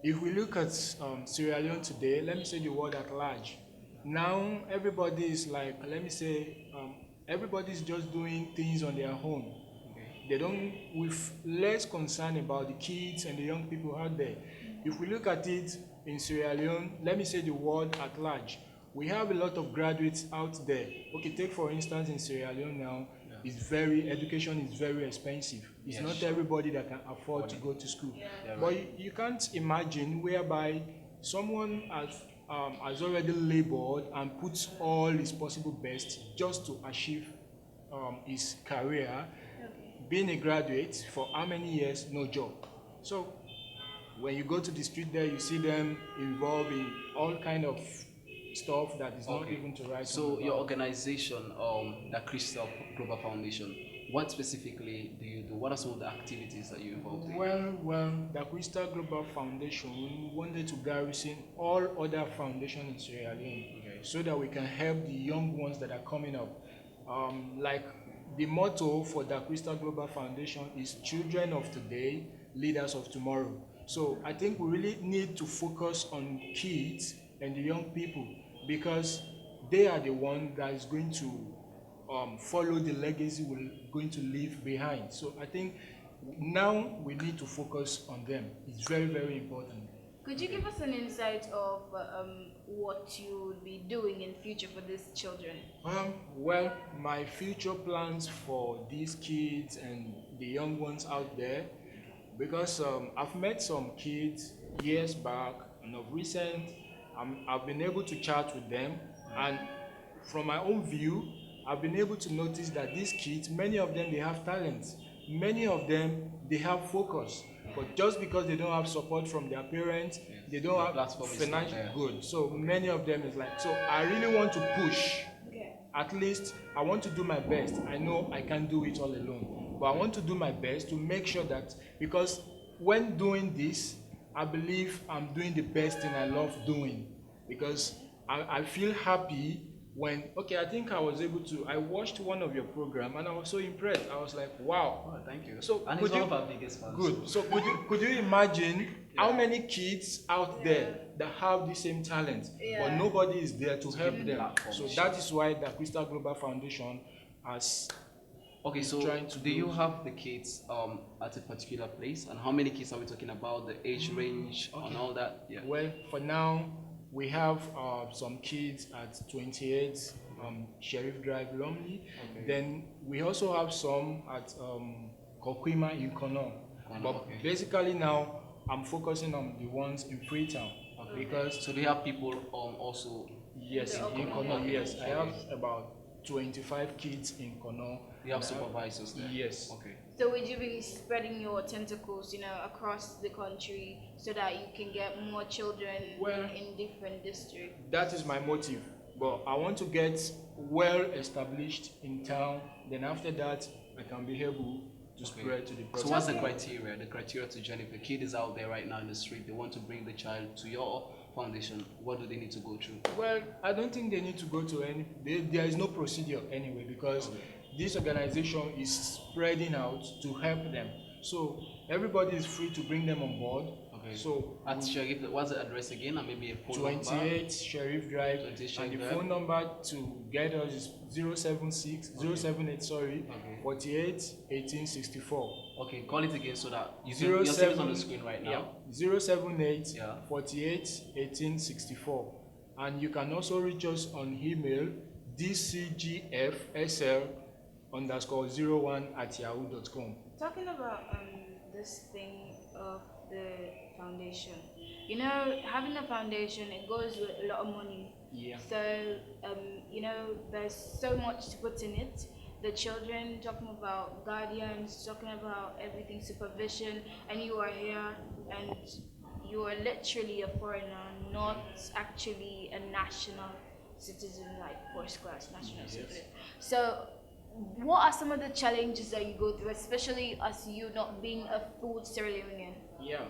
if we look at Sierra Leone today, let me say the world at large, now everybody is like, let me say, everybody's just doing things on their own. They don't, with less concern about the kids and the young people out there. If we look at it in Sierra Leone, let me say the world at large, we have a lot of graduates out there. Okay, take for instance in Sierra Leone now, education is very expensive. It's not everybody that can afford to go to school. But you can't imagine whereby someone has already labored and puts all his possible best just to achieve his career, being a graduate for how many years, no job. So when you go to the street there, you see them involved in all kind of stuff that is not even to write. So your organization, the Crystal Global Foundation, what specifically do you do? What are some of the activities that you're involved in? Well, the Crystal Global Foundation wanted to garrison all other foundations in Sierra Leone, so that we can help the young ones that are coming up. Like the motto for the Crystal Global Foundation is children of today, leaders of tomorrow. So I think we really need to focus on kids and the young people, because they are the one that is going to follow the legacy we're going to leave behind. So I think now we need to focus on them. It's very, very important. Could you give us an insight of what you will be doing in future for these children? Well, my future plans for these kids and the young ones out there, because I've met some kids years back, and of recent, I've been able to chat with them, and from my own view, I've been able to notice that these kids, many of them, they have talents. Many of them, they have focus. But just because they don't have support from their parents, they don't have financial good. So many of them is like, so I really want to push. At least I want to do my best. I know I can't do it all alone, but I want to do my best to make sure that, because when doing this, I believe I'm doing the best thing I love doing, because I feel happy when, okay, I think I was able to, I watched one of your program and I was so impressed. I was like, wow. Oh, thank you. So and could it's one you, of our biggest fans. good. So could you imagine how many kids out there that have the same talent, but nobody is there to help them? So that is why the Crystal Global Foundation has. Okay, so do you have the kids at a particular place, and how many kids are we talking about, the age range and all that? Yeah. Well, for now, we have some kids at 28 Sheriff Drive, Lumley. Then we also have some at Kokwima in Kono. But basically now, I'm focusing on the ones in Freetown. Because so do you have people also? Yes, in Kono, yes. I have about 25 kids in Kono. You have supervisors there? Yes. Okay. So would you be spreading your tentacles, across the country so that you can get more children in different districts? That is my motive. But I want to get well established in town. Then after that, I can be able to spread to the process. So what's the criteria? The criteria to join, if a kid is out there right now in the street, they want to bring the child to your foundation, what do they need to go through? Well, I don't think they need to go to any. There is no procedure anyway because this organization is spreading out to help them. So everybody is free to bring them on board. Okay. So At Sheriff, what's the address again, and maybe a phone 28 number? Sheriff Drive, 28 Sheriff and the Drive. phone number to get us is 078 48 18 64. Okay, call it again so that you can, you're seeing it on the screen right now. Yeah, 078 48 18 64. And you can also reach us on email dcgfsl_01@yahoo.com. Talking about this thing of the foundation, you know, having a foundation, it goes with a lot of money. Yeah. So you know, there's so much to put in it. The children, talking about guardians, talking about everything, supervision, and you are here and you are literally a foreigner, not actually a national citizen, like first class national citizen. So what are some of the challenges that you go through, especially as you not being a full Sierra Leonean? Yeah,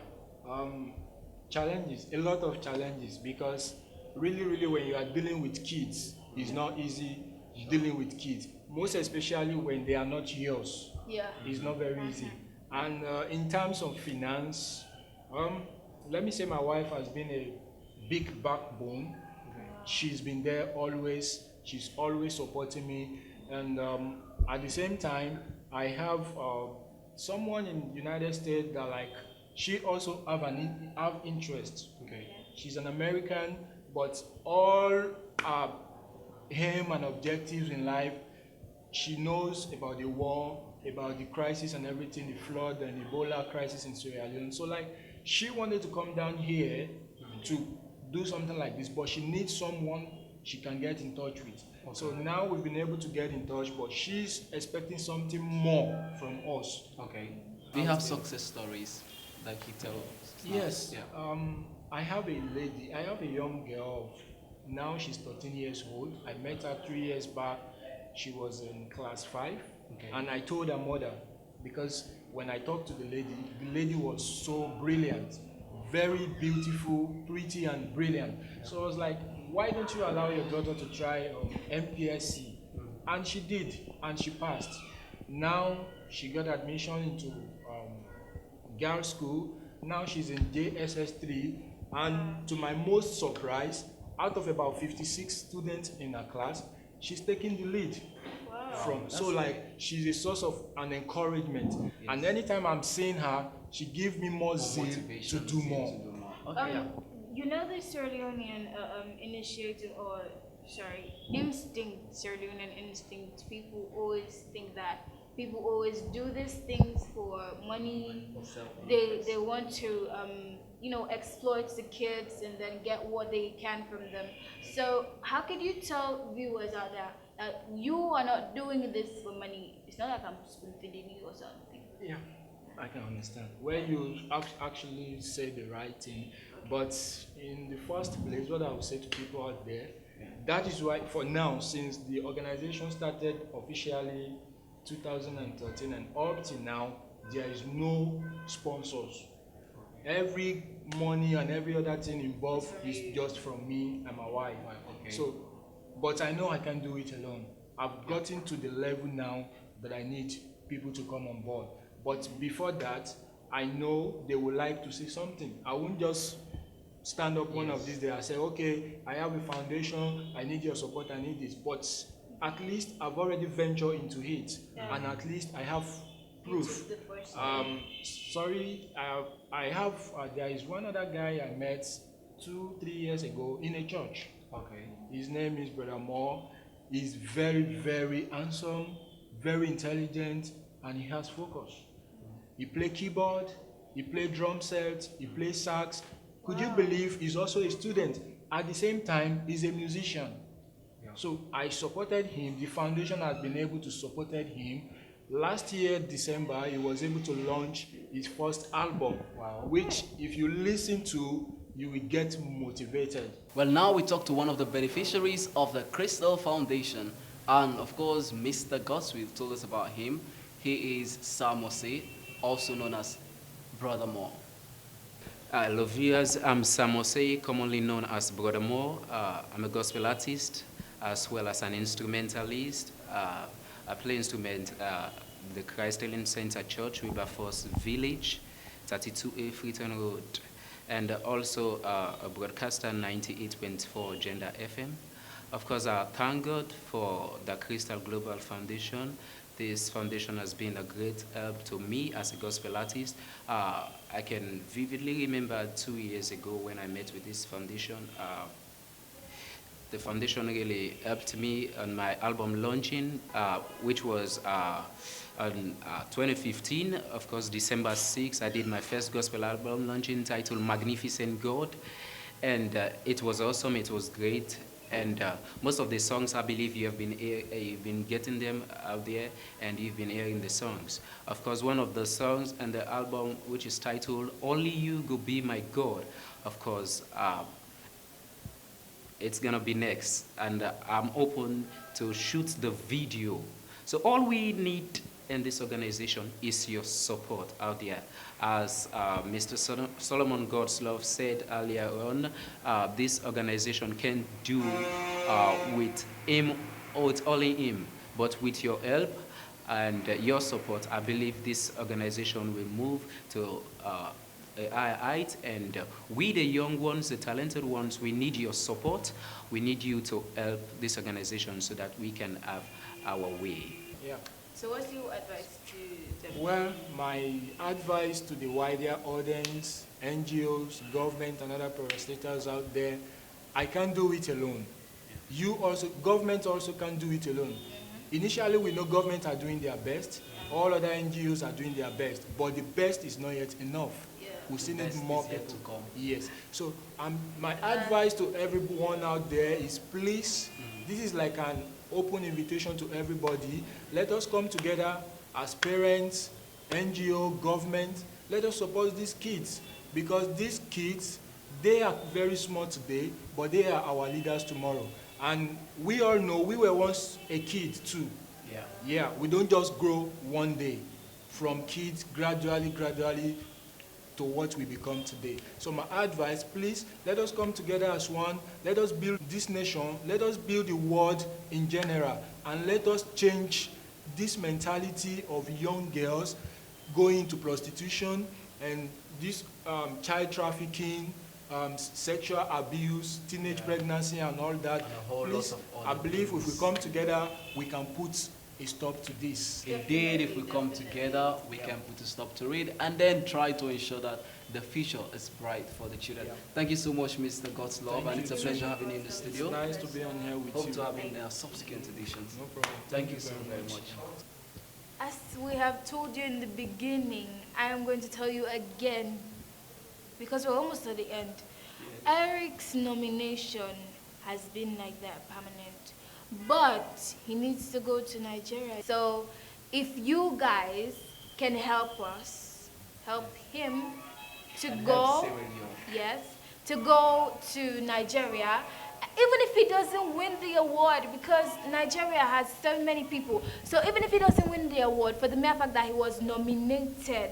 challenges, a lot of challenges, because really when you are dealing with kids, it's not easy dealing with kids, most especially when they are not yours. Yeah. It's not very easy. And in terms of finance, let me say my wife has been a big backbone. She's been there always. She's always supporting me. And at the same time, I have someone in the United States that, like, she also have interest. Okay. She's an American, but all aim and objectives in life, she knows about the war, about the crisis and everything, the flood and Ebola crisis in Sierra Leone. So, like, she wanted to come down here to do something like this, but she needs someone she can get in touch with. Okay. So now we've been able to get in touch, but she's expecting something more from us. Okay. Do you have success stories like you tell us? Yes. Yeah. I have a lady, I have a young girl. Now she's 13 years old. I met her 3 years back. She was in class 5. Okay. And I told her mother, because when I talked to the lady was so brilliant, very beautiful, pretty and brilliant. So I was like, why don't you allow your daughter to try MPSC? And she did, and she passed. Now she got admission into girls' school. Now she's in JSS3, and to my most surprise, out of about 56 students in her class, she's taking the lead. From so, like, she's a source of an encouragement. Yes. And anytime I'm seeing her, she gives me more zeal to do more. Okay. You know the Sierra Leonean initiative, or sorry, instinct, Sierra Leonean instinct. People always think that people always do these things for money. They want to you know, exploit the kids and then get what they can from them. So how could you tell viewers out there that you are not doing this for money? It's not like I'm spoon feeding you or something. Yeah, I can understand. Where you actually say the right thing, but in the first place, what I would say to people out there, that is why for now, since the organization started officially 2013 and up to now, there is no sponsors. Every money and every other thing involved is just from me and my wife. Okay. So, but I know I can't do it alone. I've gotten to the level now that I need people to come on board. But before that, I know they would like to see something. I won't just stand up one of these days and say, okay, I have a foundation, I need your support, I need this. But at least I've already ventured into it, and at least I have proof. Sorry, I have, there is one other guy I met 2-3 years ago in a church. Okay. His name is Brother Moore. He's very handsome, very intelligent, and he has focus. He plays keyboard, he plays drum sets, he plays sax. Could you believe he's also a student? At the same time, he's a musician. Yeah. So I supported him. The foundation has been able to support him. Last year, December, he was able to launch his first album, which if you listen to, you will get motivated. Well, now we talk to one of the beneficiaries of the Crystal Foundation. And of course, Mr. Godswill told us about him. He is Samose, also known as Brother Moore. Hello viewers, I'm Sam Osei, commonly known as Brother Moore. I'm a gospel artist as well as an instrumentalist. I play instrument the Christ Healing Center Church, Wilberforce Village, 32A Freeton Road, and also a broadcaster 98.4 Gender FM. Of course, I thank God for the Crystal Global Foundation. This foundation has been a great help to me as a gospel artist. I can vividly remember 2 years ago when I met with this foundation. The foundation really helped me on my album launching, which was on 2015, of course, December 6th. I did my first gospel album launching titled Magnificent God. And it was awesome, it was great. And most of the songs, I believe you've been getting them out there and you've been hearing the songs. Of course, one of the songs and the album, which is titled Only You Go Be My God, of course, it's gonna be next. And I'm open to shoot the video. So all we need in this organization is your support out there. As Mr. Solomon Godslove said earlier on, this organization can do with him or with only him, but with your help and your support, I believe this organization will move to a higher height. And we, the young ones, the talented ones, we need your support. We need you to help this organization so that we can have our way. Yeah. So what's your advice to them? Well, my advice to the wider audience, NGOs, government, and other parastatals out there, I can't do it alone. You also, government also can't do it alone. Initially, we know government are doing their best. All other NGOs are doing their best, but the best is not yet enough. We still need more people to come. Yes. So my advice to everyone out there is please, this is like an open invitation to everybody. Let us come together as parents, NGO, government. Let us support these kids, because these kids, they are very small today, but they are our leaders tomorrow. And we all know we were once a kid too. Yeah, we don't just grow one day from kids gradually to what we become today. So my advice, please, let us come together as one. Let us build this nation. Let us build the world in general. And let us change this mentality of young girls going into prostitution and this child trafficking, sexual abuse, teenage pregnancy, and all that. Please, I believe if we come together, we can put a stop to this. Indeed, if we come together, we can put a stop to it and then try to ensure that the future is bright for the children. Thank you so much, Mr. Godslove, and it's a pleasure having you in the studio. It's nice to be on here with you. Hope to have you in subsequent editions. No problem. Thank you so very much. As we have told you in the beginning, I am going to tell you again, because we're almost at the end. Eric's nomination has been like that, permanent. But he needs to go to Nigeria. So if you guys can help us, help him to go, yes, to go to Nigeria, even if he doesn't win the award, because Nigeria has so many people. So even if he doesn't win the award, for the mere fact that he was nominated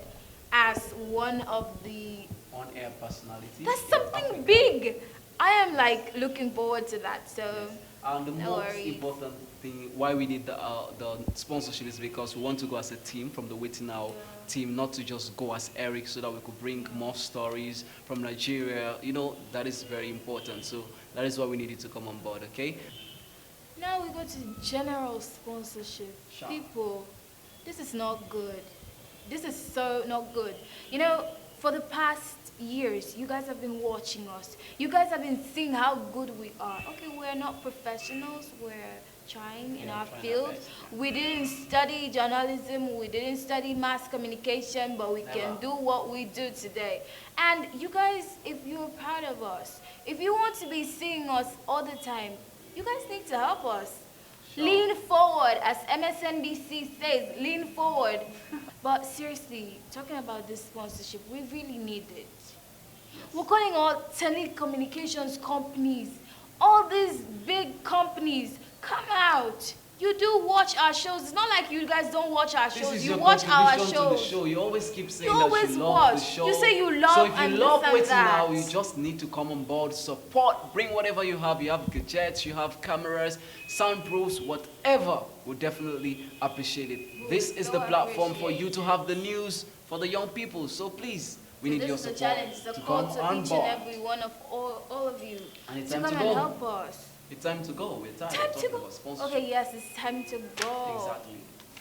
as one of the on-air personalities, that's something big. I am like looking forward to that. So. Yes. And the most important thing why we need the sponsorship is because we want to go as a team from the Wetin Now team, not to just go as Eric, so that we could bring more stories from Nigeria. You know, that is very important. So that is why we needed to come on board, okay? Now we go to general sponsorship. Sure. People, this is not good. This is so not good. You know, for the past years, you guys have been watching us. You guys have been seeing how good we are. Okay, we're not professionals. We're trying in our field. We didn't study journalism. We didn't study mass communication, but we can do what we do today. And you guys, if you're proud of us, if you want to be seeing us all the time, you guys need to help us. Sure. Lean forward, as MSNBC says, lean forward. But seriously, talking about this sponsorship, we really need it. We're calling all telecommunications companies, all these big companies, come out. You do watch our shows. It's not like you guys don't watch our This shows. is You your watch our contribution to the shows. show. You always keep saying You that always you love watch. the show. You say you love So if and you love this and Wetin Now, that. you just need to come on board, support, bring whatever you have. You have gadgets, you have cameras, soundproofs, whatever. We'll definitely appreciate it. This is the platform for you to have the news for the young people. So please, we need This your is the support challenge. It's a to call come to on each board. and every one of all of you And it's to time come to and go. help us. It's time to go. We're tired Time of to talking go. about sponsorship. Okay, yes, it's time to go. Exactly.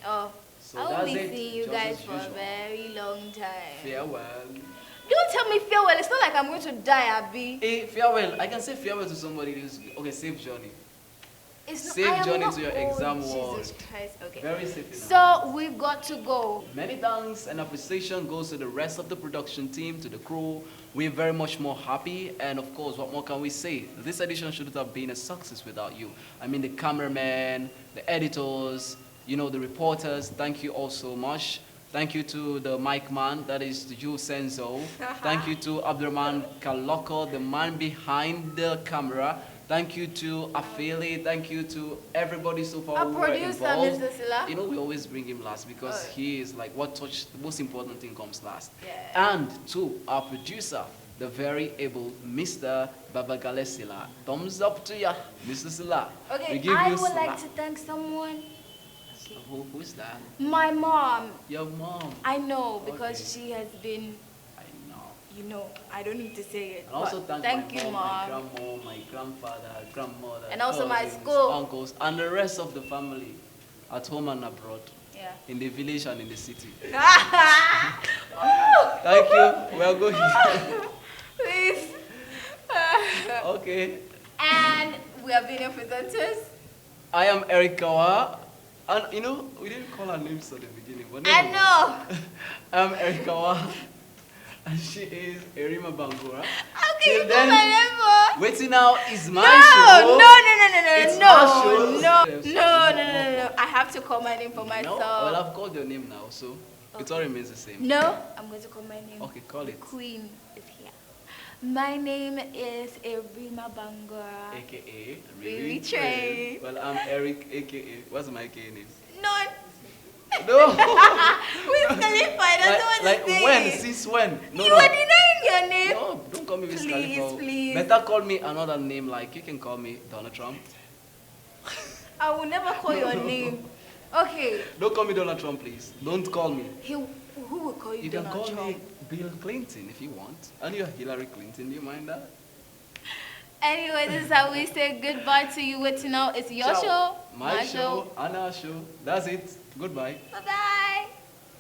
Oh, So I will that's be it, seeing you just guys as for a usual. very long time. Farewell. Don't tell me farewell. It's not like I'm going to die, Abby. Hey, farewell. I can say farewell to somebody who's okay. Safe journey. It's not, Safe I am journey not, to your oh, exam Jesus world. Christ. Okay. Very safe enough. So we've got to go. Many thanks and appreciation goes to the rest of the production team, to the crew. We're very much more happy, and of course, what more can we say? This edition shouldn't have been a success without you. I mean, the cameramen, the editors, you know, the reporters. Thank you all so much. Thank you to the mic man, that is you, Senzo. Thank you to Abdurrahman Kaloko, the man behind the camera. Thank you to Afili. Thank you to everybody so far Our who were producer, involved. Mr. Silla. You know, we always bring him last because Oh. he is like what touch. The most important thing comes last. Yeah. And to our producer, the very able Mr. Babagale Silla. Thumbs up to ya, Mr. Silla. We Okay, give I you would like slap. to thank someone. Who's that? My mom. Your mom. I know because Okay. she has been. I know. You know, I don't need to say it. And also but thank you, my mom. my grandma, my grandfather, grandmother, And also my cousins, school. uncles, and the rest of the family at home and abroad. Yeah. In the village and in the city. Oh. Thank you. We are going. Please. Okay. And we have been your presenters. I am Eric Kawa. And you know, we didn't call her names at the beginning. But I never mind. know. I'm Eric Kawa. And she is Erima Bangura. How can Till you call my name for? Waiting Now is my No, show. It's no, our show. no. I have to call my name for myself. No, well, I've called your name now, so it all remains the same. No, I'm going to call my name. Okay, call it. Queen is here. My name is Erima Bangura. AKA Riri Trey. Well, I'm Eric, AKA. What's my AKA name? None. No. Who's Khalifa? I don't want Like to say when? it. Since when? No, You no. are denying your name. No, don't call me Wiz Please, Khalifa. please. Better call me another name, like you can call me Donald Trump. I will never call your name. Okay. Don't call me Donald Trump, please. Don't call me. Who will call you, You can Donald call Trump? me Bill Clinton if you want. And you're Hillary Clinton, do you mind that? Anyway, this is how we say goodbye to you. Waiting Now. It's your Ciao. show. My show, and our show. That's it. Goodbye. Bye-bye.